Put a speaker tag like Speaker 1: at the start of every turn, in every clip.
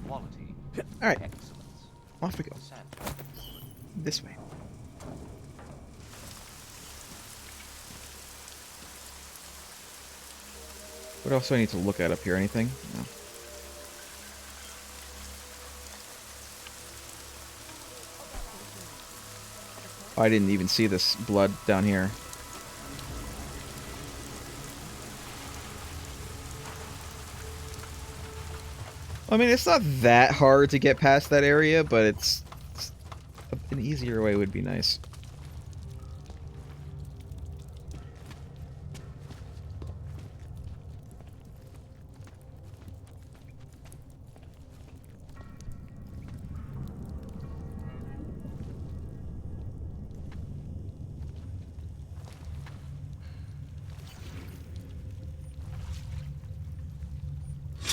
Speaker 1: quality,
Speaker 2: Alright,
Speaker 1: excellence.
Speaker 2: off we go.
Speaker 1: Sand.
Speaker 2: This way. What else do I need to look at up here? Anything? No. Oh, I didn't even see this blood down here. I mean, it's not that hard to get past that area, but it's an easier way would be nice.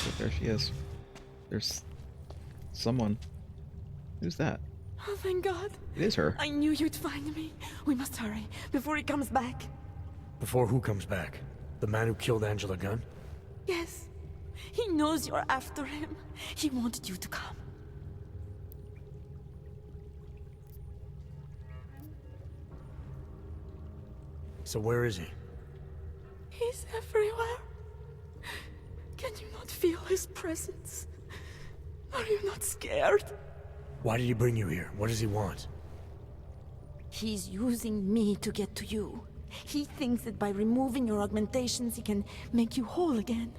Speaker 2: But there she is. There's someone. Who's that?
Speaker 3: Oh, thank God.
Speaker 2: It is her.
Speaker 3: I knew you'd find me. We must hurry before he comes back.
Speaker 4: Before who comes back? The man who killed Angela Gunn?
Speaker 3: Yes. He knows you're after him. He wanted you to come.
Speaker 4: So where is he?
Speaker 3: He's everywhere. Can you not feel his presence? Are you not scared?
Speaker 4: Why did he bring you here? What does he want?
Speaker 3: He's using me to get to you. He thinks that by removing your augmentations, he can make you whole again.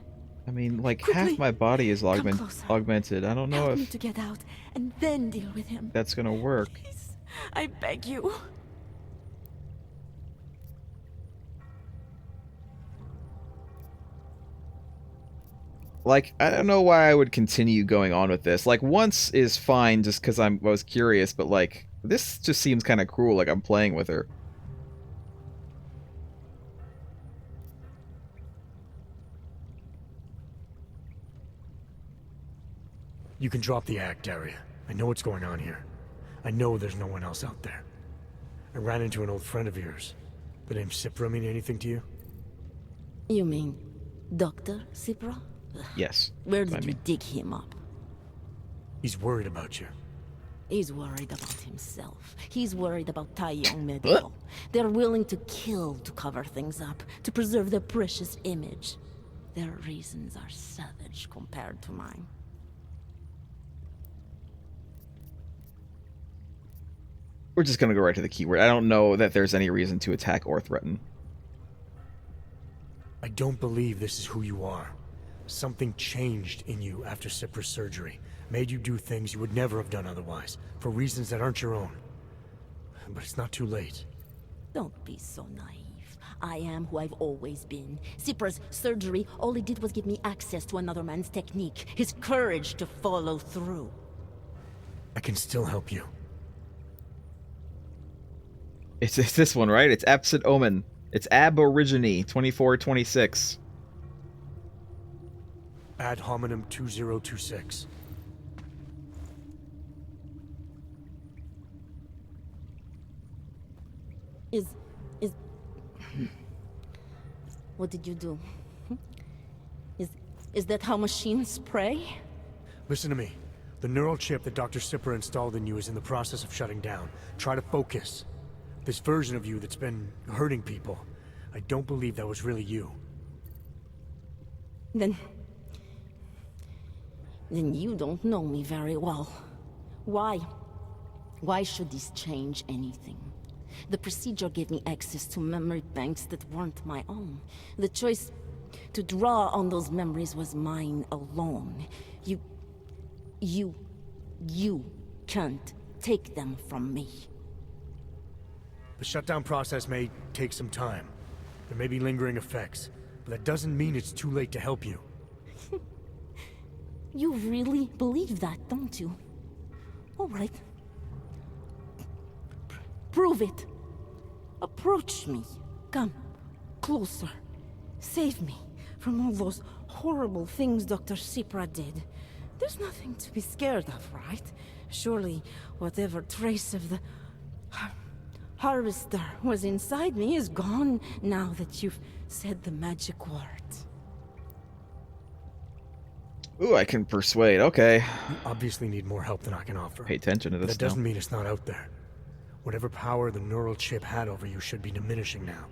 Speaker 2: I mean, like,
Speaker 3: Quickly,
Speaker 2: half my body is
Speaker 3: come closer.
Speaker 2: augmented. I don't know
Speaker 3: Help me
Speaker 2: if
Speaker 3: to get out, and then deal with him.
Speaker 2: that's gonna work.
Speaker 3: Please, I beg you.
Speaker 2: Like, I don't know why I would continue going on with this. Like, once is fine just because I was curious, but, like, this just seems kind of cruel, like I'm playing with her.
Speaker 4: You can drop the act, Daria. I know what's going on here. I know there's no one else out there. I ran into an old friend of yours. The name Cipra mean anything to you?
Speaker 3: You mean Dr. Cipra?
Speaker 2: Yes.
Speaker 3: Where
Speaker 2: that's what
Speaker 3: did
Speaker 2: I
Speaker 3: you
Speaker 2: mean.
Speaker 3: dig him up?
Speaker 4: He's worried about you.
Speaker 3: He's worried about himself. He's worried about Tai Young Medical. They're willing to kill to cover things up, to preserve their precious image. Their reasons are savage compared to mine.
Speaker 2: We're just gonna go right to the keyword. I don't know that there's any reason to attack or threaten.
Speaker 4: I don't believe this is who you are. Something changed in you after Cipra's surgery. Made you do things you would never have done otherwise, for reasons that aren't your own. But it's not too late.
Speaker 3: Don't be so naive. I am who I've always been. Cipra's surgery, all it did was give me access to another man's technique, his courage to follow through.
Speaker 4: I can still help you.
Speaker 2: It's this one, right? It's Absent Omen. It's Aborigine 2426.
Speaker 4: Ad hominem 2026.
Speaker 3: What did you do? Is that how machines pray?
Speaker 4: Listen to me. The neural chip that Dr. Cipra installed in you is in the process of shutting down. Try to focus. This version of you that's been hurting people, I don't believe that was really you.
Speaker 3: Then you don't know me very well. Why? Why should this change anything? The procedure gave me access to memory banks that weren't my own. The choice to draw on those memories was mine alone. You can't take them from me.
Speaker 4: The shutdown process may take some time. There may be lingering effects, but that doesn't mean it's too late to help you.
Speaker 3: You really believe that, don't you? All right. Prove it. Approach me. Come. Closer. Save me from all those horrible things Dr. Cipra did. There's nothing to be scared of, right? Surely, whatever trace of the harvester was inside me is gone now that you've said the magic words.
Speaker 2: Ooh, I can persuade. Okay.
Speaker 4: You obviously need more help than I can offer.
Speaker 2: Pay attention to
Speaker 4: But
Speaker 2: this
Speaker 4: that
Speaker 2: now.
Speaker 4: doesn't mean it's not out there. Whatever power the neural chip had over you should be diminishing now.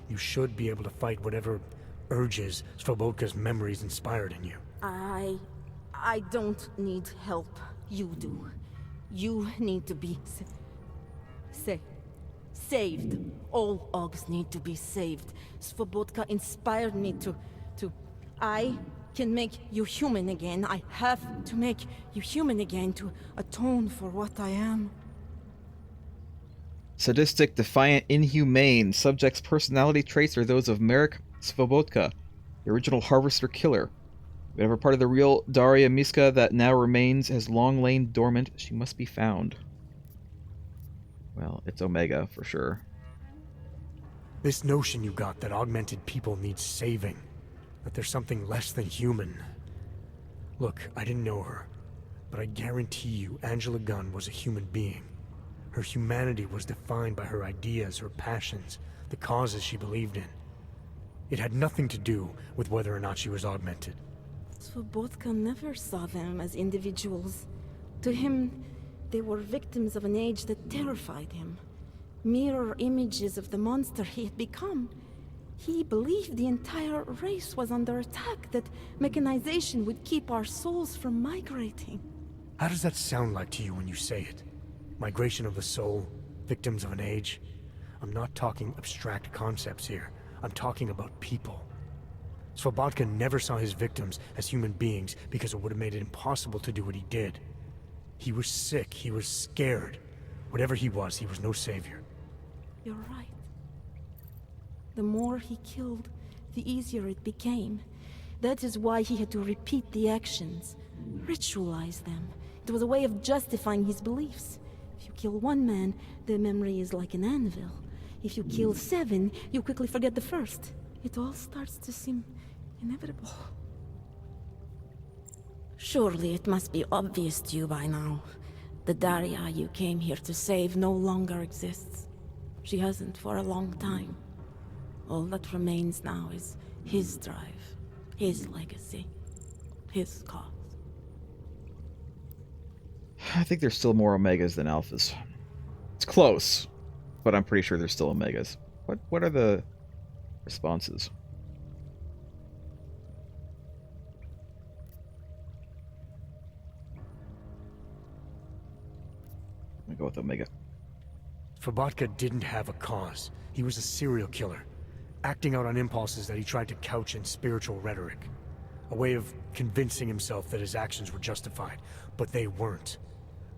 Speaker 4: You should be able to fight whatever urges Svobodka's memories inspired in you.
Speaker 3: I don't need help. You do. You need to be saved. All Ogs need to be saved. Svobodka inspired me to... I can make you human again. I have to make you human again to atone for what I am.
Speaker 2: Sadistic, defiant, inhumane. Subject's personality traits are those of Mergrim Svobodka, the original harvester killer. Whatever part of the real Daria Miska that now remains has long lain dormant, she must be found. Well, it's Omega, for sure.
Speaker 4: This notion you got that augmented people need saving. That there's something less than human. Look, I didn't know her, but I guarantee you Angela Gunn was a human being. Her humanity was defined by her ideas, her passions, the causes she believed in. It had nothing to do with whether or not she was augmented.
Speaker 3: Svobodka never saw them as individuals. To him, they were victims of an age that terrified him. Mirror images of the monster he had become. He believed the entire race was under attack, that mechanization would keep our souls from migrating.
Speaker 4: How does that sound like to you when you say it? Migration of the soul? Victims of an age? I'm not talking abstract concepts here. I'm talking about people. Svobodka never saw his victims as human beings because it would have made it impossible to do what he did. He was sick, he was scared. Whatever he was no savior.
Speaker 3: You're right. The more he killed, the easier it became. That is why he had to repeat the actions, ritualize them. It was a way of justifying his beliefs. If you kill one man, the memory is like an anvil. If you kill 7, you quickly forget the first. It all starts to seem inevitable. Surely it must be obvious to you by now. The Daria you came here to save no longer exists. She hasn't for a long time. All that remains now is his drive, his legacy, his cause.
Speaker 2: I think there's still more Omegas than Alphas. It's close, but I'm pretty sure there's still Omegas. What are the responses? I'm gonna go with Omega.
Speaker 4: Svobodka didn't have a cause. He was a serial killer, acting out on impulses that he tried to couch in spiritual rhetoric. A way of convincing himself that his actions were justified, but they weren't.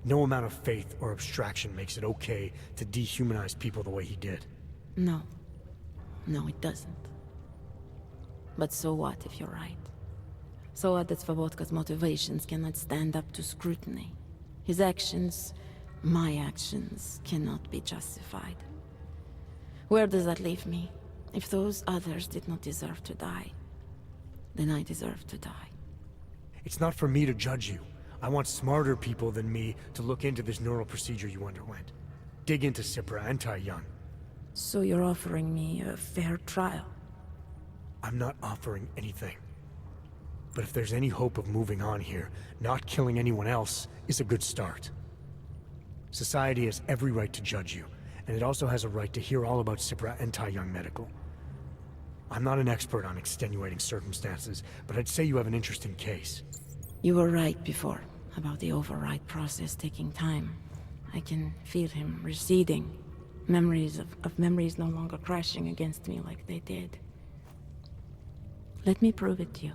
Speaker 4: No amount of faith or abstraction makes it okay to dehumanize people the way he did.
Speaker 3: No. No, it doesn't. But so what if you're right? So what that Svobodka's motivations cannot stand up to scrutiny? His actions, my actions, cannot be justified. Where does that leave me? If those others did not deserve to die, then I deserve to die.
Speaker 4: It's not for me to judge you. I want smarter people than me to look into this neural procedure you underwent. Dig into Cipra and Tai Young.
Speaker 3: So you're offering me a fair trial?
Speaker 4: I'm not offering anything. But if there's any hope of moving on here, not killing anyone else is a good start. Society has every right to judge you, and it also has a right to hear all about Cipra and Tai Young Medical. I'm not an expert on extenuating circumstances, but I'd say you have an interesting case.
Speaker 3: You were right before, about the override process taking time. I can feel him receding. Memories of memories no longer crashing against me like they did. Let me prove it to you.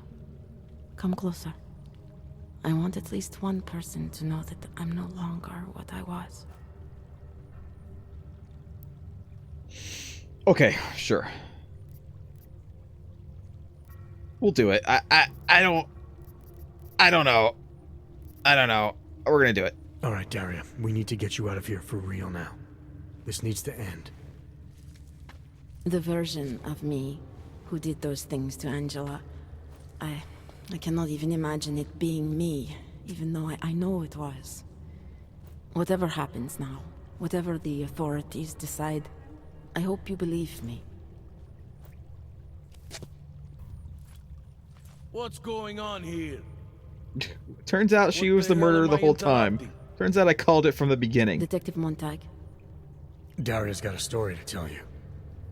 Speaker 3: Come closer. I want at least one person to know that I'm no longer what I was.
Speaker 2: Okay, sure. We'll do it. I don't know. We're gonna do it.
Speaker 4: All right, Daria, we need to get you out of here for real now. This needs to end.
Speaker 3: The version of me who did those things to Angela, I cannot even imagine it being me, even though I know it was. Whatever happens now, whatever the authorities decide, I hope you believe me.
Speaker 1: What's going on here?
Speaker 2: Turns out she was the murderer the whole time. Turns out I called it from the beginning.
Speaker 3: Detective Montag.
Speaker 4: Daria's got a story to tell you.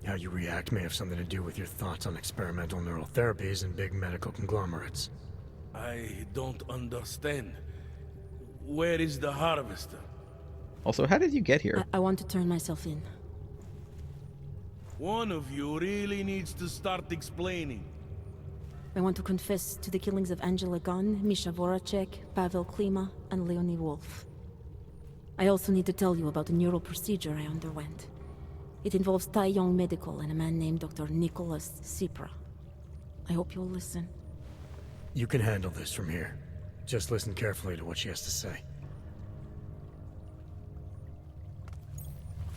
Speaker 4: How you react may have something to do with your thoughts on experimental neural therapies and big medical conglomerates.
Speaker 1: I don't understand. Where is the harvester?
Speaker 2: Also, how did you get here?
Speaker 3: I want to turn myself in.
Speaker 1: One of you really needs to start explaining.
Speaker 3: I want to confess to the killings of Angela Gunn, Misha Voracek, Pavel Klima, and Leonie Wolf. I also need to tell you about a neural procedure I underwent. It involves Taiyong Medical and a man named Dr. Nicholas Sipra. I hope you'll listen.
Speaker 4: You can handle this from here. Just listen carefully to what she has to say.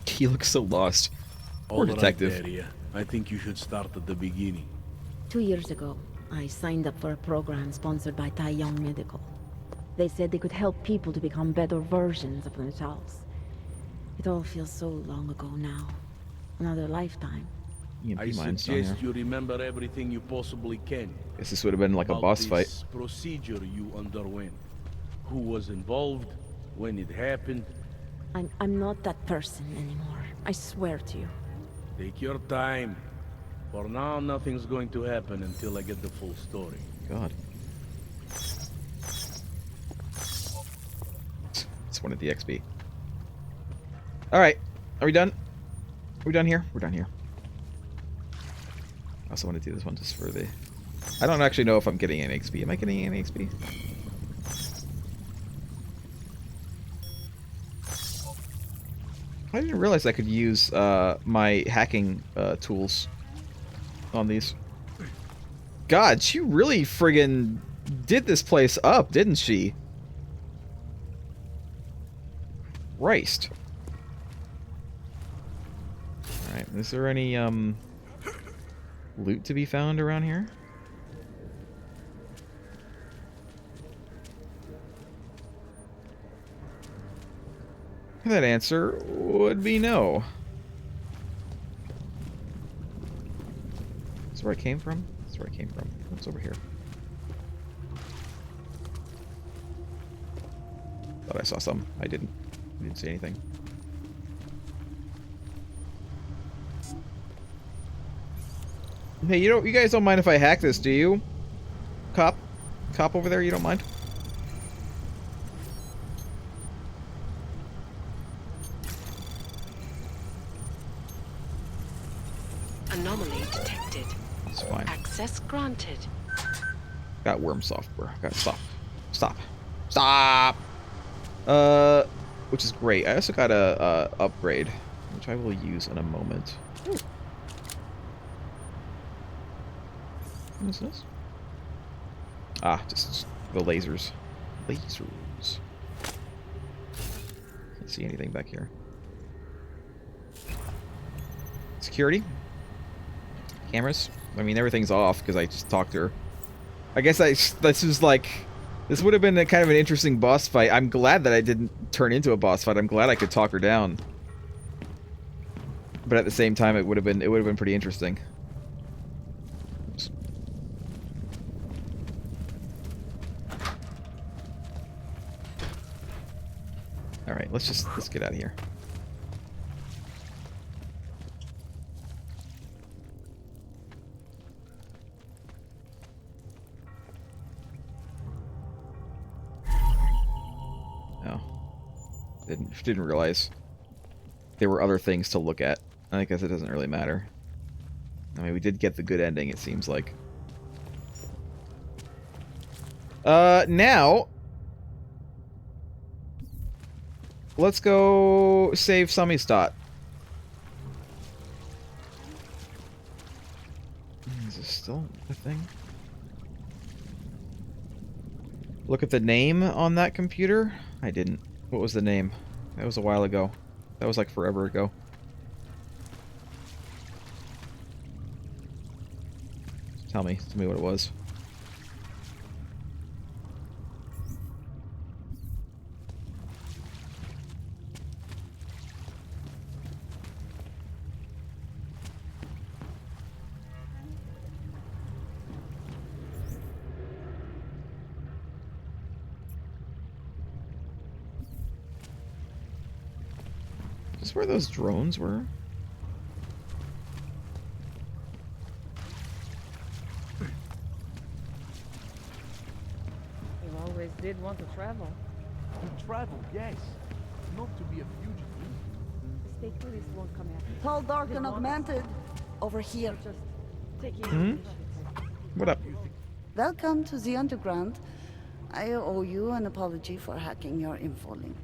Speaker 2: He looks so lost. Poor detective.
Speaker 1: Right, Daria. I think you should start at the beginning.
Speaker 3: 2 years ago, I signed up for a program sponsored by Taiyong Medical. They said they could help people to become better versions of themselves. It all feels so long ago now. Another lifetime.
Speaker 1: I suggest you remember everything you possibly can.
Speaker 2: Guess this would have been like a boss fight.
Speaker 1: This procedure you underwent. Who was involved? When it happened?
Speaker 3: I'm not that person anymore. I swear to you.
Speaker 1: Take your time. For now, nothing's going to happen until I get the full story.
Speaker 2: God. It's one of the XP. Alright. Are we done? Are we done here? We're done here. I also want to do this one just for the... I don't actually know if I'm getting any XP. Am I getting any XP? I didn't realize I could use my hacking tools on these. God, she really friggin' did this place up, didn't she? Christ. Alright, is there any loot to be found around here? That answer would be no. That's where I came from? That's where I came from. What's over here? Thought I saw some. I didn't. I didn't see anything. Hey, you guys don't mind if I hack this, do you? Cop? Cop over there, you don't mind?
Speaker 5: Anomaly detected.
Speaker 2: That's fine.
Speaker 5: Access granted.
Speaker 2: Got worm software. Got stop. Stop. Stop! Which is great. I also got a upgrade, which I will use in a moment. What is this? Ah, just the lasers. Lasers. Can't see anything back here. Security. Cameras. I mean, everything's off because I just talked to her. I guess this was like... This would have been a kind of an interesting boss fight. I'm glad that I didn't turn into a boss fight. I'm glad I could talk her down. But at the same time, it would have been pretty interesting. Oops. All right, let's get out of here. Didn't realize there were other things to look at. I guess it doesn't really matter. I mean, we did get the good ending, it seems like. Now let's go save Samizdat. Is this still a thing? Look at the name on that computer? I didn't. What was the name? That was a while ago. That was like forever ago. Tell me what it was. Is this where those drones were?
Speaker 6: You always did want to travel.
Speaker 1: To travel, yes. Not to be a fugitive.
Speaker 6: The state police won't come after you.
Speaker 3: Tall, dark,
Speaker 6: They
Speaker 3: and
Speaker 6: want us.
Speaker 3: augmented. Over here.
Speaker 6: Just taking
Speaker 2: What up?
Speaker 3: Welcome to the Underground. I owe you an apology for hacking your info link.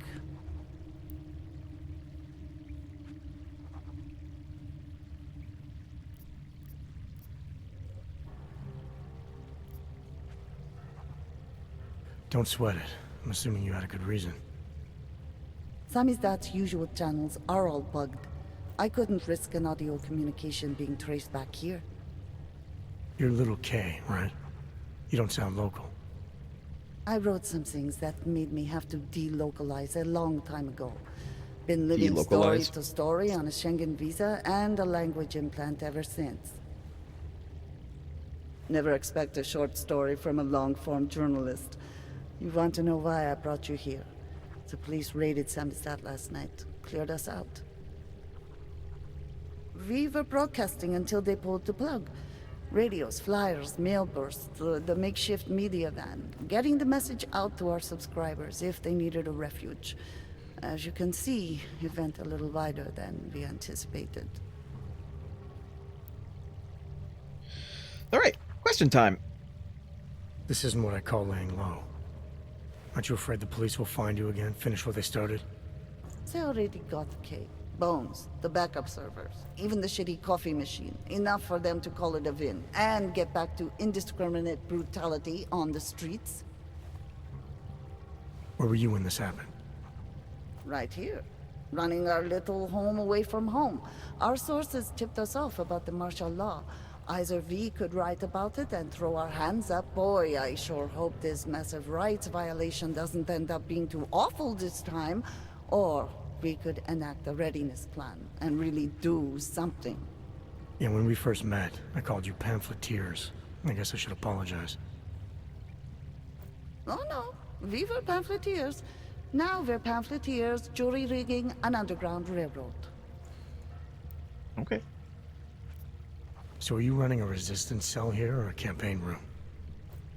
Speaker 4: Don't sweat it. I'm assuming you had a good reason.
Speaker 3: Samizdat's usual channels are all bugged. I couldn't risk an audio communication being traced back here.
Speaker 4: You're little K, right? You don't sound local.
Speaker 3: I wrote some things that made me have to delocalize a long time ago. Been living story
Speaker 2: Delocalize?
Speaker 3: to story on a Schengen visa and a language implant ever since. Never expect a short story from a long-form journalist. You want to know why I brought you here? The police raided Samizdat last night. Cleared us out. We were broadcasting until they pulled the plug. Radios, flyers, mail bursts, the makeshift media van. Getting the message out to our subscribers if they needed a refuge. As you can see, it went a little wider than we anticipated.
Speaker 2: Alright, question time.
Speaker 4: This isn't what I call laying low. Aren't you afraid the police will find you again, finish what they started?
Speaker 3: They already got K. Bones, the backup servers, even the shitty coffee machine. Enough for them to call it a win and get back to indiscriminate brutality on the streets.
Speaker 4: Where were you when this happened?
Speaker 3: Right here. Running our little home away from home. Our sources tipped us off about the martial law. Either we could write about it and throw our hands up. Boy, I sure hope this massive rights violation doesn't end up being too awful this time. Or we could enact a readiness plan and really do something.
Speaker 4: Yeah, when we first met, I called you pamphleteers. I guess I should apologize.
Speaker 3: Oh no, we were pamphleteers. Now we're pamphleteers, jury rigging an underground railroad.
Speaker 2: Okay.
Speaker 4: So are you running a resistance cell here or a campaign room?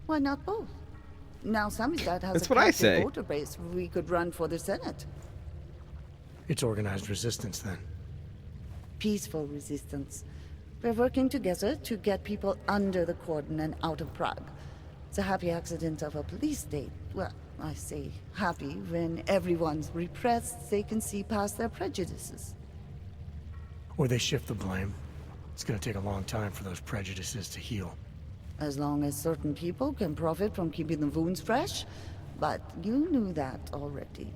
Speaker 3: Why not both? Now Samizdat has
Speaker 2: That's
Speaker 3: a
Speaker 2: what I
Speaker 3: captive
Speaker 2: say.
Speaker 3: voter base. We could run for the Senate.
Speaker 4: It's organized resistance then.
Speaker 3: Peaceful resistance. We're working together to get people under the cordon and out of Prague. It's a happy accident of a police state. Well, I say happy when everyone's repressed, they can see past their prejudices.
Speaker 4: Or they shift the blame. It's gonna take a long time for those prejudices to heal.
Speaker 3: As long as certain people can profit from keeping the wounds fresh. But you knew that already.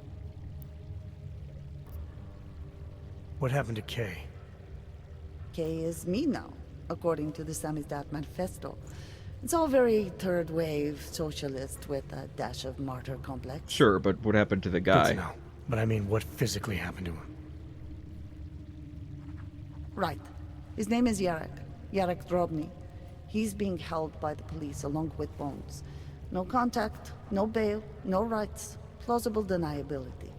Speaker 4: What happened to Kay?
Speaker 3: K is me now, according to the Samizdat Manifesto. It's all very third wave socialist with a dash of martyr complex.
Speaker 2: Sure, but what happened to the
Speaker 4: Good
Speaker 2: guy?
Speaker 4: to know. But I mean, what physically happened to him?
Speaker 3: Right. His name is Yarek. Yarek Drobny. He's being held by the police along with Bones. No contact, no bail, no rights. Plausible deniability.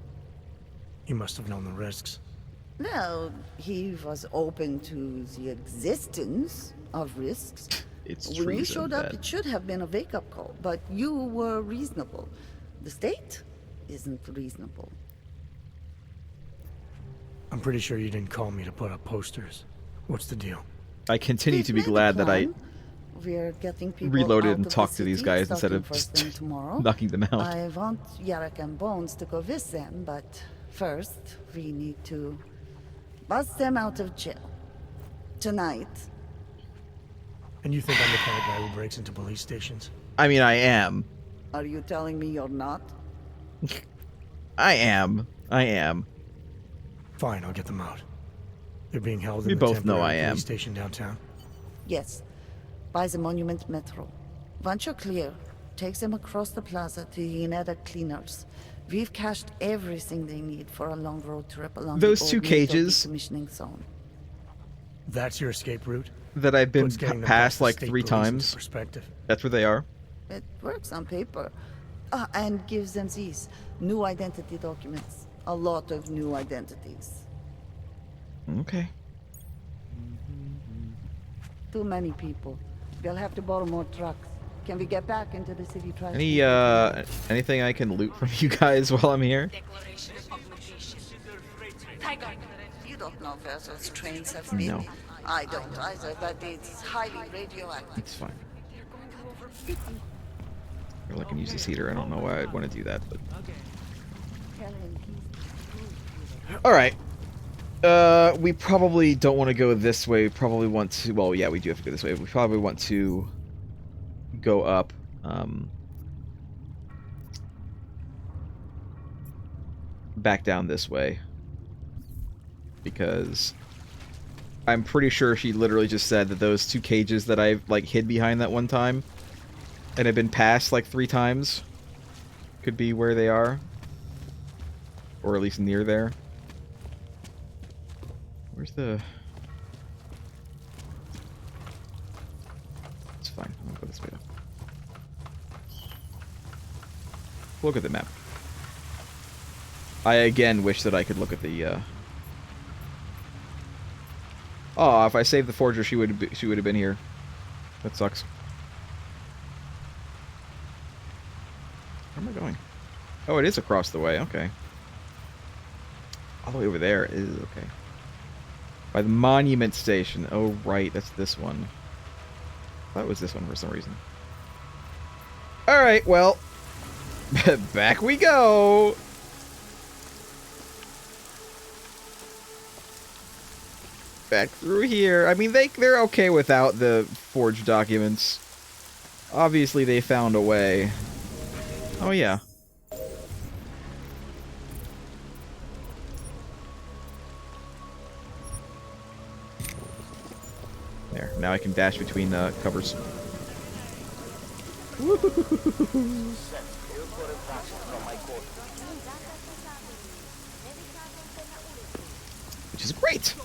Speaker 4: He must have known the risks.
Speaker 3: Well, he was open to the existence of risks.
Speaker 2: It's
Speaker 3: When you
Speaker 2: treason,
Speaker 3: showed up,
Speaker 2: then.
Speaker 3: it should have been a wake-up call, but you were reasonable. The state isn't reasonable.
Speaker 4: I'm pretty sure you didn't call me to put up posters. What's the deal?
Speaker 2: I continue
Speaker 3: We've
Speaker 2: to be
Speaker 3: made a
Speaker 2: glad that I
Speaker 3: plan. We're getting people
Speaker 2: reloaded
Speaker 3: out
Speaker 2: and
Speaker 3: of the
Speaker 2: talked to these
Speaker 3: city,
Speaker 2: guys instead
Speaker 3: starting
Speaker 2: of
Speaker 3: first thing tomorrow.
Speaker 2: knocking them out.
Speaker 3: I want Yarek and Bones to go with them, but first we need to bust them out of jail. Tonight.
Speaker 4: And you think I'm the kind of guy who breaks into police stations?
Speaker 2: I mean, I am.
Speaker 3: Are you telling me you're not?
Speaker 2: I am. I am.
Speaker 4: Fine, I'll get them out. They're being held
Speaker 2: We
Speaker 4: in the
Speaker 2: both know
Speaker 4: temporary
Speaker 2: I am.
Speaker 4: police station downtown.
Speaker 3: Yes. By the Monument Metro. Once you're clear, take them across the plaza to the Ineda Cleaners. We've cached everything they need for a long road trip along
Speaker 2: Those
Speaker 3: the
Speaker 2: two
Speaker 3: old NATO
Speaker 2: cages-
Speaker 3: decommissioning zone.
Speaker 4: That's your escape route?
Speaker 2: That I've been
Speaker 4: Puts getting them
Speaker 2: past
Speaker 4: past the
Speaker 2: like
Speaker 4: state
Speaker 2: 3
Speaker 4: police into
Speaker 2: times.
Speaker 4: Perspective.
Speaker 2: That's where they are.
Speaker 3: It works on paper. And gives them these new identity documents. A lot of new identities.
Speaker 2: Okay.
Speaker 7: Too many people. We'll have to borrow more trucks. Can we get back into the city traffic?
Speaker 2: Anything I can loot from you guys while I'm here?
Speaker 5: Declaration of location.
Speaker 7: You don't know where those trains have been.
Speaker 2: No.
Speaker 7: I don't either, but it's highly radioactive.
Speaker 2: It's fine. Or I can use this heater. I don't know why I'd want to do that, but... Alright. We probably don't want to go this way. We probably want to... Well, yeah, we do have to go this way. We probably want to go up. Back down this way. Because I'm pretty sure she literally just said that those 2 cages that I like hid behind that one time and have been passed like 3 times could be where they are. Or at least near there. Where's the... It's fine. I'm gonna go this way though. Look at the map. I again wish that I could look at the Oh, if I saved the forger, she would have been here. That sucks. Where am I going? Oh, it is across the way. Okay. All the way over there is okay. By the monument station. Oh, right. That's this one. I thought it was this one for some reason. Alright, well. Back we go! Back through here. I mean, they're okay without the forged documents. Obviously, they found a way. Oh, yeah. There. Now I can dash between covers. Which is great.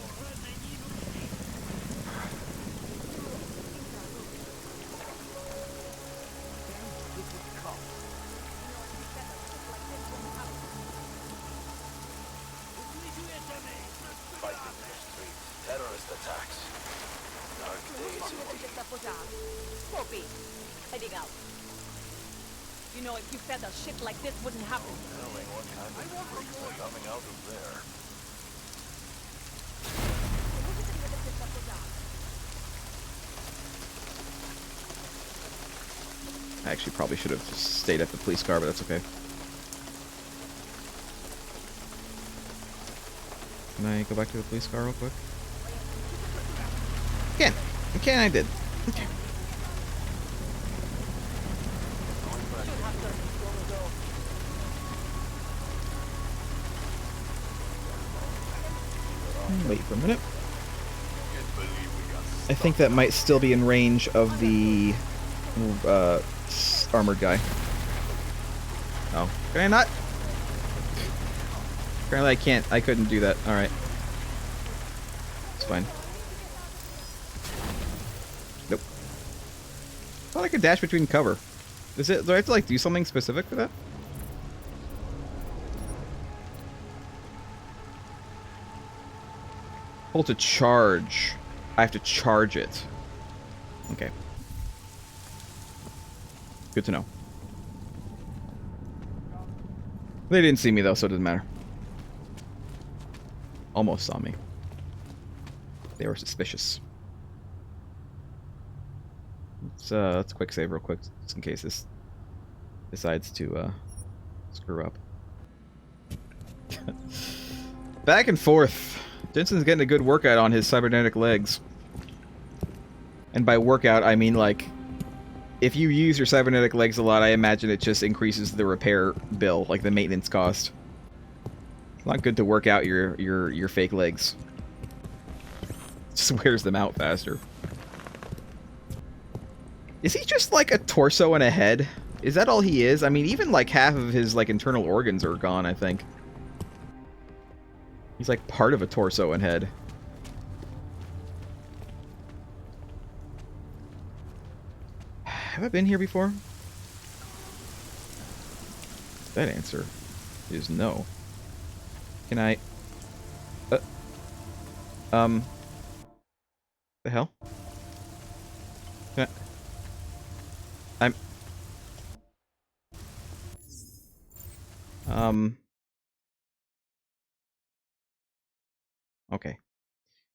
Speaker 6: You know, if you said a shit like this wouldn't happen.
Speaker 2: I actually probably should have stayed at the police car, but that's okay. Can I go back to the police car real quick? Can. Okay, I did. Okay. Wait for a minute. I think that might still be in range of the armored guy. Oh, can I not? Apparently I couldn't do that. Alright. It's fine. Nope. Thought I could dash between cover. Do I have to like do something specific for that? Hold to charge. I have to charge it. Okay. Good to know. They didn't see me though, so it doesn't matter. Almost saw me. They were suspicious. Let's quick save real quick, just in case this decides to screw up. Back and forth. Jensen's getting a good workout on his cybernetic legs. And by workout, I mean like, if you use your cybernetic legs a lot, I imagine it just increases the repair bill, like the maintenance cost. It's not good to work out your fake legs. It just wears them out faster. Is he just like a torso and a head? Is that all he is? I mean, even like half of his like internal organs are gone, I think. He's like part of a torso and head. Have I been here before? That answer is no. Can I... The hell? I'm... Okay.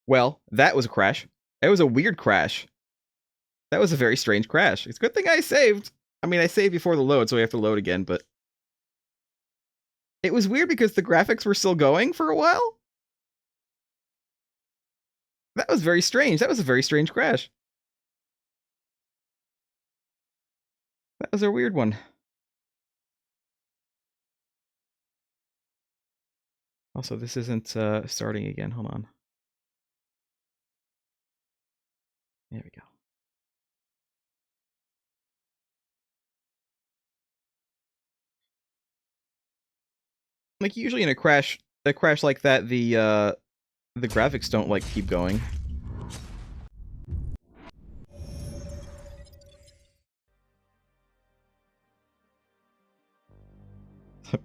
Speaker 2: Well, that was a crash. It was a weird crash. That was a very strange crash. It's a good thing I saved. I mean, I saved before the load, so we have to load again, but... It was weird because the graphics were still going for a while. That was very strange. That was a very strange crash. That was a weird one. Also, this isn't starting again. Hold on. There we go. Like usually in a crash like that, the graphics don't like keep going.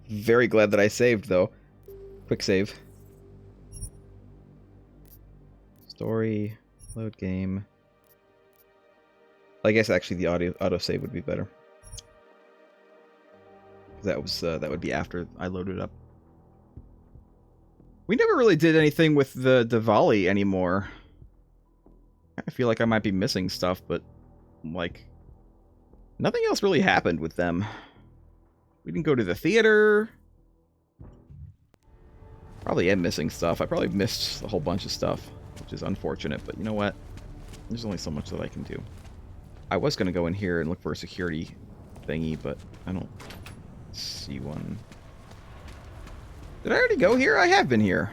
Speaker 2: Very glad that I saved though. Quick save. Story, load game. I guess actually the auto save would be better. That would be after I loaded up. We never really did anything with the Diwali anymore. I feel like I might be missing stuff, but like nothing else really happened with them. We didn't go to the theater. Probably am missing stuff. I probably missed a whole bunch of stuff, which is unfortunate, but you know what? There's only so much that I can do. I was going to go in here and look for a security thingy, but I don't see one. Did I already go here? I have been here.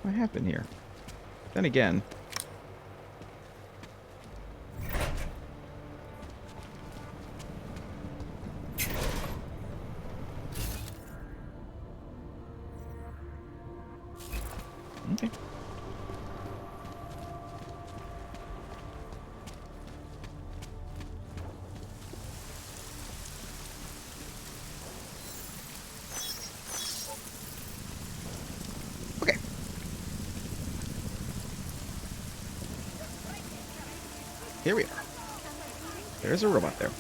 Speaker 2: I have been here. Then again... Okay. Okay. Here we are. There's a robot there.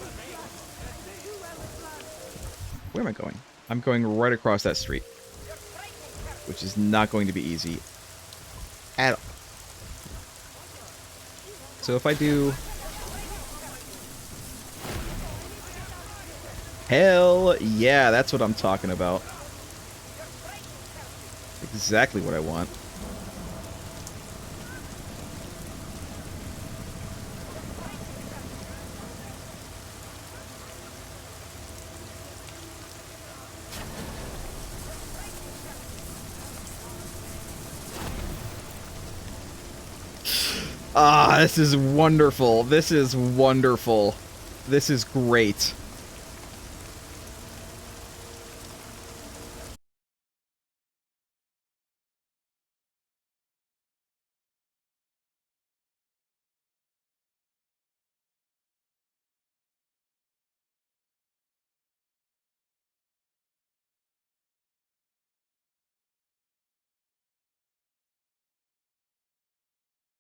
Speaker 2: Where am I going? I'm going right across that street, which is not going to be easy at all. So if I do... Hell yeah, that's what I'm talking about. Exactly what I want. Ah, this is wonderful. This is wonderful. This is great.